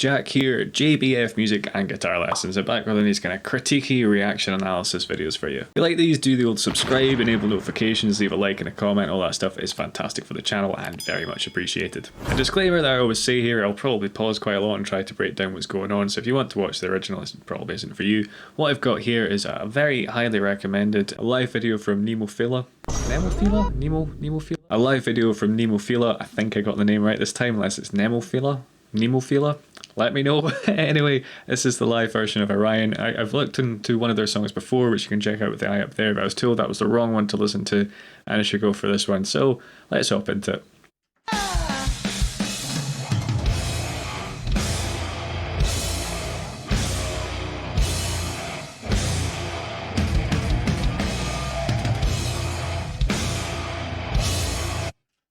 Jack here, JBF Music and Guitar Lessons. I'm back with these kind of critiquey reaction analysis videos for you. If you like these, do the old subscribe, enable notifications, leave a like and a comment. All that stuff is fantastic for the channel and very much appreciated. A disclaimer that I always say here, I'll probably pause quite a lot and try to break down what's going on, so if you want to watch the original, this probably isn't for you. What I've got here is a very highly recommended live video from Nemophila. Nemophila? A live video from Nemophila. I think I got the name right this time, unless it's Nemophila? Let me know. Anyway, this is the live version of Orion. I've looked into one of their songs before, which you can check out with the eye up there, but I was told that was the wrong one to listen to, and I should go for this one. So let's hop into it.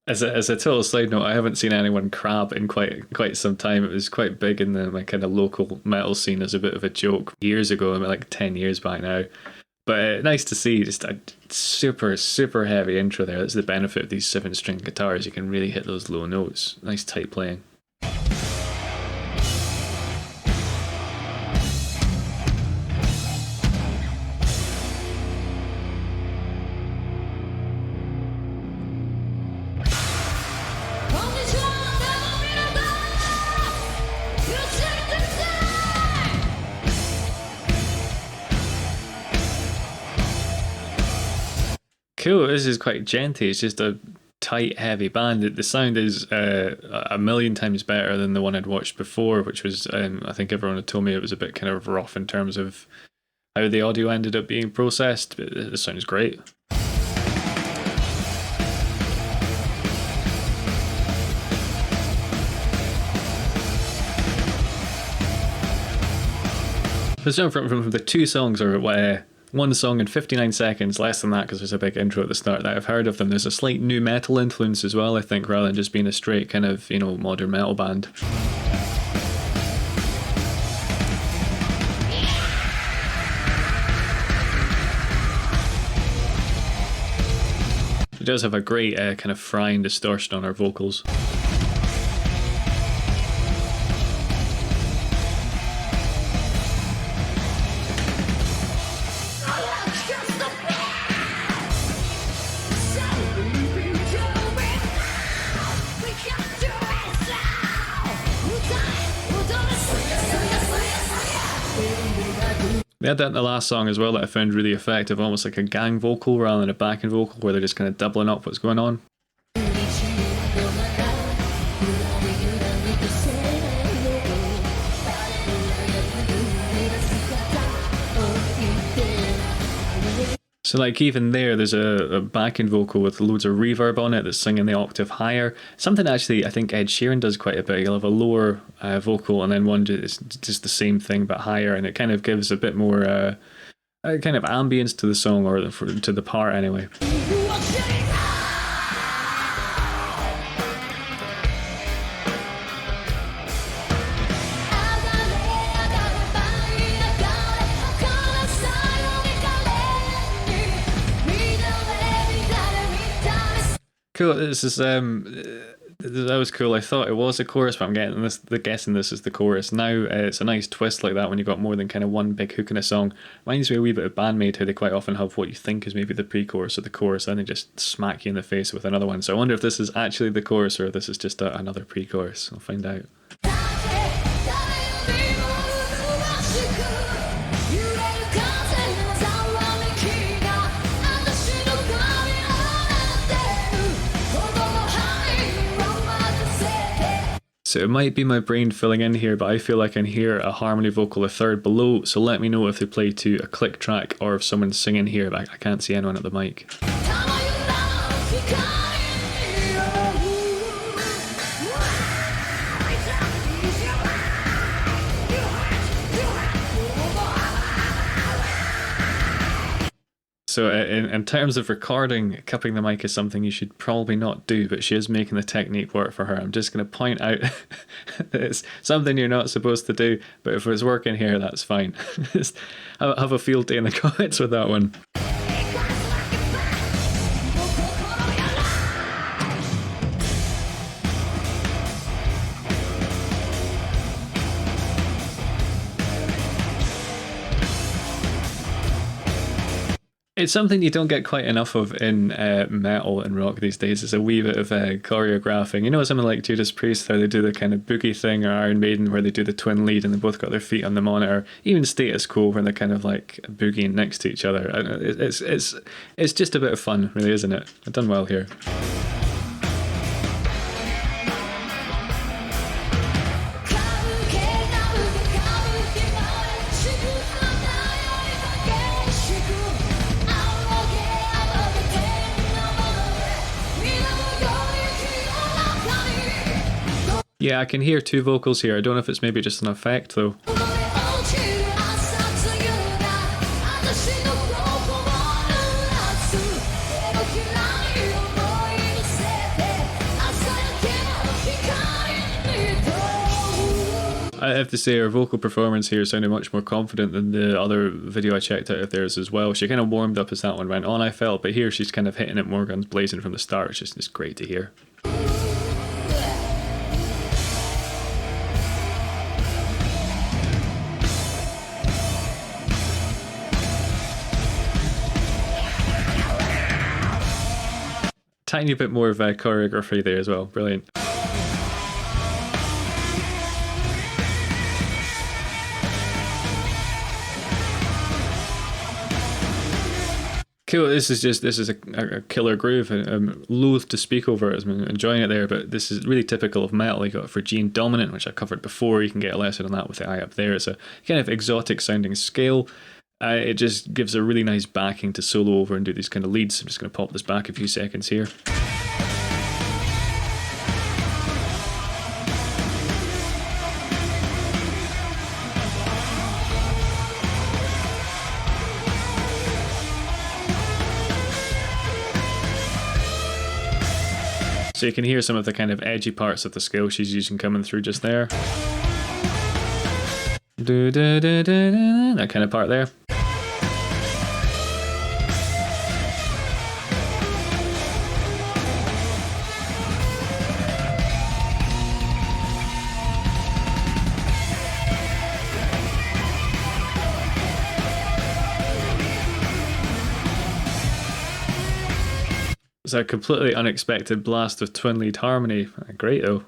As a total side note, I haven't seen anyone crab in quite some time. It was quite big in my kind of local metal scene as a bit of a joke years ago. I mean, like 10 years back now. But nice to see just a super heavy intro there. That's the benefit of these 7-string guitars. You can really hit those low notes. Nice tight playing. Cool, this is quite genty. It's just a tight, heavy band. The sound is a million times better than the one I'd watched before, which was, I think everyone had told me it was a bit kind of rough in terms of how the audio ended up being processed, but the sound is great. So from the two songs, or one song in 59 seconds, less than that because there's a big intro at the start, that I've heard of them, there's a slight new metal influence as well, I think, rather than just being a straight kind of, you know, modern metal band. She does have a great kind of frying distortion on her vocals. They had that in the last song as well that I found really effective, almost like a gang vocal rather than a backing vocal where they're just kind of doubling up what's going on. So like even there's a backing vocal with loads of reverb on it that's singing the octave higher. Something actually I think Ed Sheeran does quite a bit. He'll have a lower vocal and then one just the same thing but higher, and it kind of gives a bit more kind of ambience to the song, or to the part anyway. Cool. This is that was cool. I thought it was a chorus, but I'm guessing this is the chorus. Now it's a nice twist like that when you got more than kind of one big hook in a song. Reminds me a wee bit of Bandmate, how they quite often have what you think is maybe the pre-chorus or the chorus, and they just smack you in the face with another one. So I wonder if this is actually the chorus or if this is just another pre-chorus. I'll find out. So it might be my brain filling in here, but I feel like I can hear a harmony vocal a third below, so let me know if they play to a click track or if someone's singing here, but I can't see anyone at the mic. So in terms of recording, cupping the mic is something you should probably not do, but she is making the technique work for her. I'm just going to point out that it's something you're not supposed to do, but if it's working here, that's fine. Have a field day in the comments with that one. It's something you don't get quite enough of in metal and rock these days. It's a wee bit of choreographing. You know, something like Judas Priest, how they do the kind of boogie thing, or Iron Maiden, where they do the twin lead and they both got their feet on the monitor. Even Status Quo, where they're kind of like boogieing next to each other. It's just a bit of fun, really, isn't it? I've done well here. Yeah, I can hear two vocals here. I don't know if it's maybe just an effect though. I have to say her vocal performance here sounded much more confident than the other video I checked out of theirs as well. She kind of warmed up as that one went on, I felt, but here she's kind of hitting it more guns blazing from the start. It's great to hear. Tiny bit more of choreography there as well. Brilliant. Cool. This is a killer groove. I'm loath to speak over it. I'm enjoying it there, but this is really typical of metal. You got for G dominant, which I covered before. You can get a lesson on that with the eye up there. It's a kind of exotic sounding scale. It just gives a really nice backing to solo over and do these kind of leads. I'm just going to pop this back a few seconds here. So you can hear some of the kind of edgy parts of the scale she's using coming through just there. That kind of part there. It's a completely unexpected blast of twin lead harmony. Great though.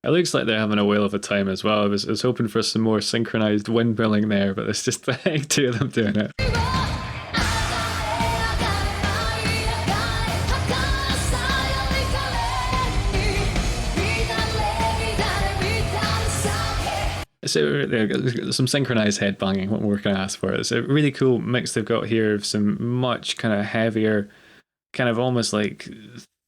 It looks like they're having a whale of a time as well. I was hoping for some more synchronized windmilling there, but it's just the two of them doing it. So some synchronized headbanging, what more can I ask for? It's a really cool mix they've got here of some much kind of heavier, kind of almost like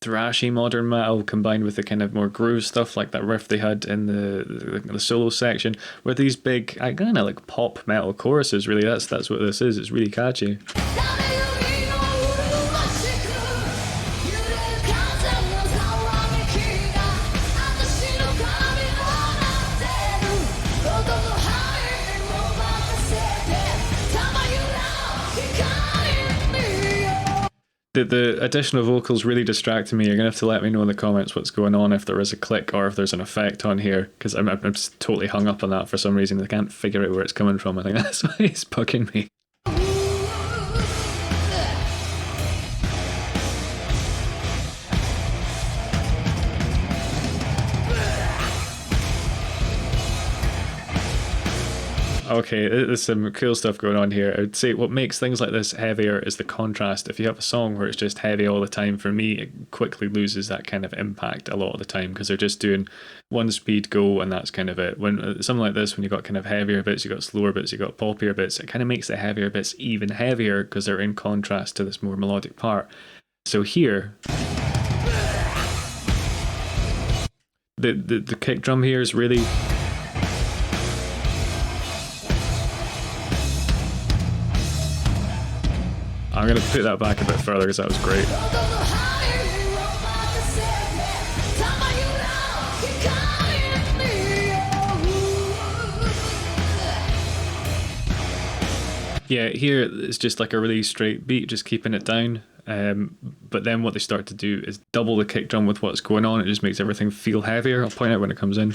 thrashy modern metal combined with the kind of more groove stuff like that riff they had in the solo section, with these big kind of like pop metal choruses. Really, that's what this is. It's really catchy. The additional vocals really distracting me. You're going to have to let me know in the comments what's going on, if there is a click or if there's an effect on here, because I'm just totally hung up on that for some reason. I can't figure out where it's coming from. I think that's why it's bugging me. Okay, there's some cool stuff going on here. I would say what makes things like this heavier is the contrast. If you have a song where it's just heavy all the time, for me, it quickly loses that kind of impact a lot of the time, because they're just doing one speed go and that's kind of it. When something like this, when you've got kind of heavier bits, you've got slower bits, you've got poppier bits, it kind of makes the heavier bits even heavier because they're in contrast to this more melodic part. So here, the kick drum here is really... I'm going to put that back a bit further because that was great. Yeah, here it's just like a really straight beat, just keeping it down. But then what they start to do is double the kick drum with what's going on. It just makes everything feel heavier. I'll point out when it comes in.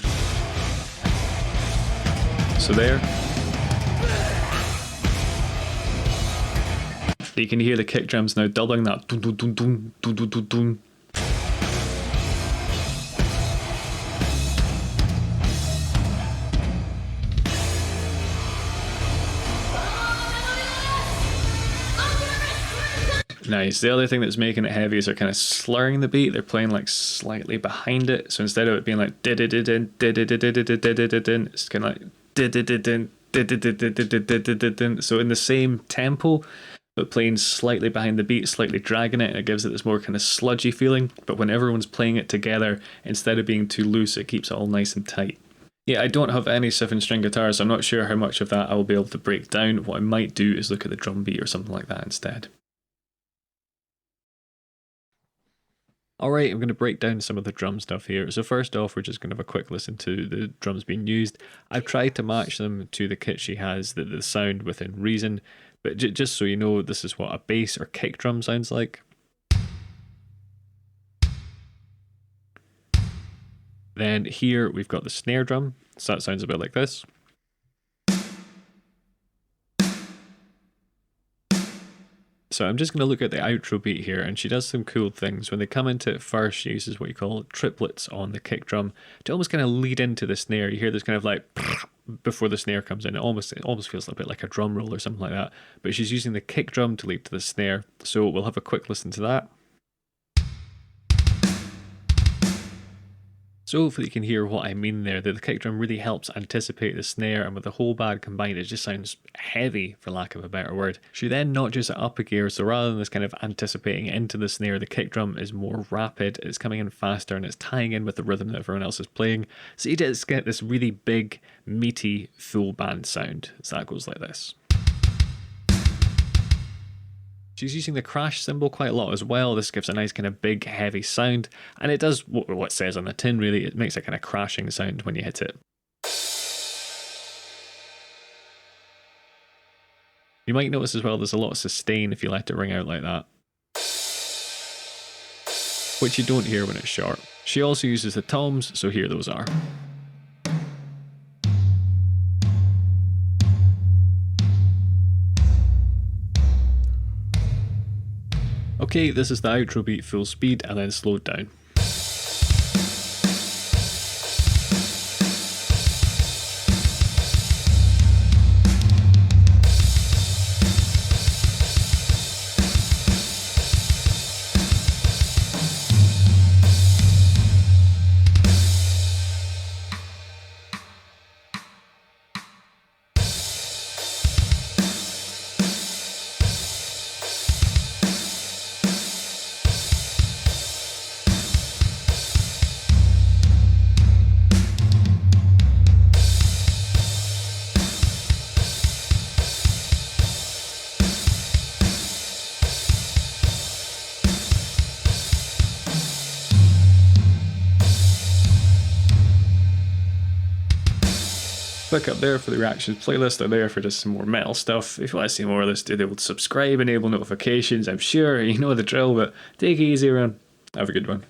So there. You can hear the kick drums now doubling that. Dun, dun, dun, dun, dun, dun, dun, dun. Nice. The other thing that's making it heavy is they're kind of slurring the beat. They're playing like slightly behind it. So instead of it being like it's kind of like so in the same tempo, but playing slightly behind the beat, slightly dragging it, and it gives it this more kind of sludgy feeling. But when everyone's playing it together, instead of being too loose, it keeps it all nice and tight. Yeah, I don't have any 7-string guitars, so I'm not sure how much of that I will be able to break down. What I might do is look at the drum beat or something like that instead. Alright, I'm going to break down some of the drum stuff here. So first off, we're just going to have a quick listen to the drums being used. I've tried to match them to the kit she has, the sound within reason, but just so you know, this is what a bass or kick drum sounds like. Then here we've got the snare drum, so that sounds a bit like this. So I'm just going to look at the outro beat here, and she does some cool things. When they come into it first, she uses what you call triplets on the kick drum to almost kind of lead into the snare. You hear this kind of like before the snare comes in. It almost feels a bit like a drum roll or something like that. But she's using the kick drum to lead to the snare. So we'll have a quick listen to that. So hopefully you can hear what I mean there, that the kick drum really helps anticipate the snare, and with the whole band combined it just sounds heavy, for lack of a better word. She then notches it up a gear, so rather than this kind of anticipating into the snare, the kick drum is more rapid, it's coming in faster, and it's tying in with the rhythm that everyone else is playing. So you just get this really big, meaty, full band sound. So that goes like this. She's using the crash cymbal quite a lot as well. This gives a nice kind of big heavy sound, and it does what it says on the tin really. It makes a kind of crashing sound when you hit it. You might notice as well there's a lot of sustain if you let it ring out like that, which you don't hear when it's short. She also uses the toms, so here those are. Okay, this is the outro beat full speed and then slowed down. Click up there for the reactions playlist, or there for just some more metal stuff. If you want to see more of this, do the old subscribe, enable notifications. I'm sure you know the drill, but take it easy, everyone. Have a good one.